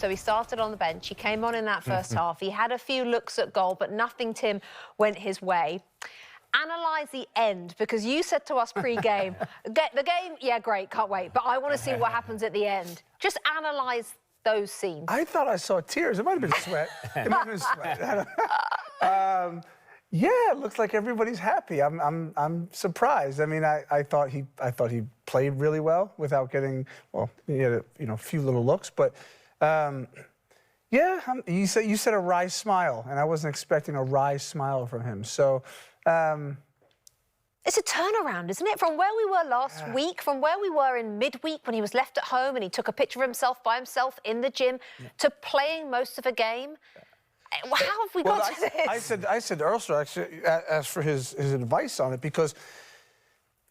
So he started on the bench. He came on in that first half. He had a few looks at goal, but nothing, Tim, went his way. Analyse the end, because you said to us pre-game, the game, yeah, great, can't wait, but I want to see what happens at the end. Just analyse those scenes. I thought I saw tears. It might have been sweat. It might have been sweat. Yeah, it looks like everybody's happy. I'm surprised. I mean, I thought he played really well without getting, well, he had a few little looks, but yeah, you said a wry smile, and I wasn't expecting a wry smile from him. So it's a turnaround, isn't it? From where we were last week, from where we were in midweek when he was left at home and he took a picture of himself by himself in the gym, to playing most of a game. How have we got to this? I said Earle actually asked for his advice on it, because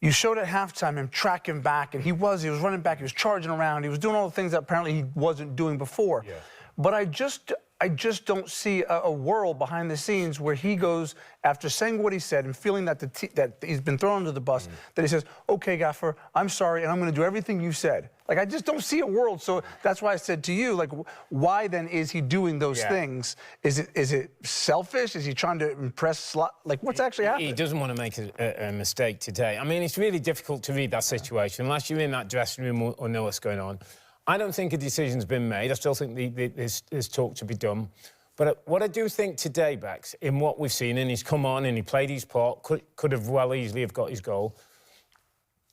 you showed at halftime him tracking back, and he was running back, he was charging around, he was doing all the things that apparently he wasn't doing before. Yeah. But I just don't see a world behind the scenes where he goes, after saying what he said and feeling that that he's been thrown under the bus, that he says, "Okay, Gaffer, I'm sorry, and I'm going to do everything you said." Like, I just don't see a world. So that's why I said to you, like, why then is he doing those things? Is it selfish? Is he trying to impress? Like, what's actually happening? He doesn't want to make a mistake today. I mean, it's really difficult to read that situation unless you're in that dressing room or know what's going on. I don't think a decision's been made. I still think there's talk to be done. But what I do think today, Bex, in what we've seen, and he's come on and he played his part, could have well easily have got his goal.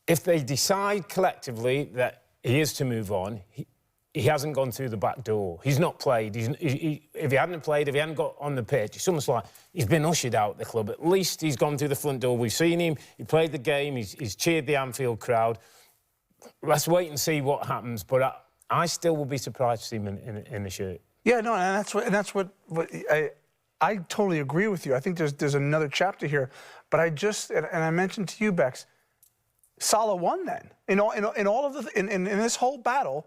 If they decide collectively that he is to move on, he hasn't gone through the back door. He's not played. If he hadn't played, if he hadn't got on the pitch, it's almost like he's been ushered out of the club. At least he's gone through the front door. We've seen him. He played the game. He's cheered the Anfield crowd. Let's wait and see what happens. But I still will be surprised to see him in the shirt. Yeah, no, and that's what I totally agree with you. I think there's another chapter here, but I mentioned to you, Bex, Salah won then. In this whole battle,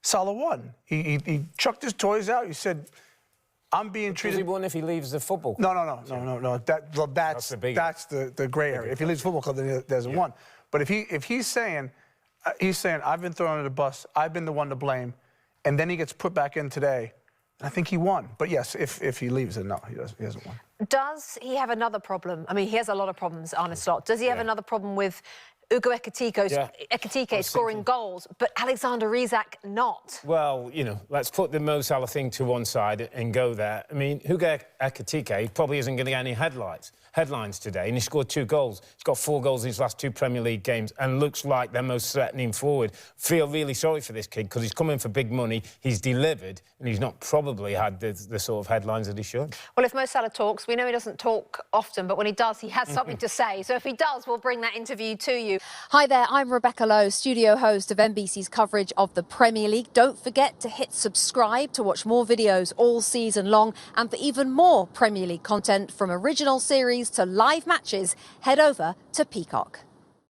Salah won. He chucked his toys out. He said, "I'm being treated." Does he win if he leaves the football club? No. That's the gray area. If he leaves the football club, then he doesn't won. But if he's saying, I've been thrown under the bus, I've been the one to blame, and then he gets put back in today, I think he won. But yes, if he leaves, then no, he hasn't won. Does he have another problem? I mean, he has a lot of problems, Arne Slot. Does he have another problem with Hugo Ekitike scoring goals, but Alexander Isak not? Well, let's put the Mo Salah thing to one side and go there. I mean, Hugo Ekitike probably isn't going to get any headlines today, and he scored 2 goals. He's got 4 goals in his last 2 Premier League games and looks like their most threatening forward. Feel really sorry for this kid, because he's come in for big money, he's delivered, and he's not probably had the sort of headlines that he should. Well, if Mo Salah talks, we know he doesn't talk often, but when he does, he has something to say. So if he does, we'll bring that interview to you. Hi there, I'm Rebecca Lowe, studio host of NBC's coverage of the Premier League. Don't forget to hit subscribe to watch more videos all season long, and for even more Premier League content, from original series to live matches, head over to Peacock.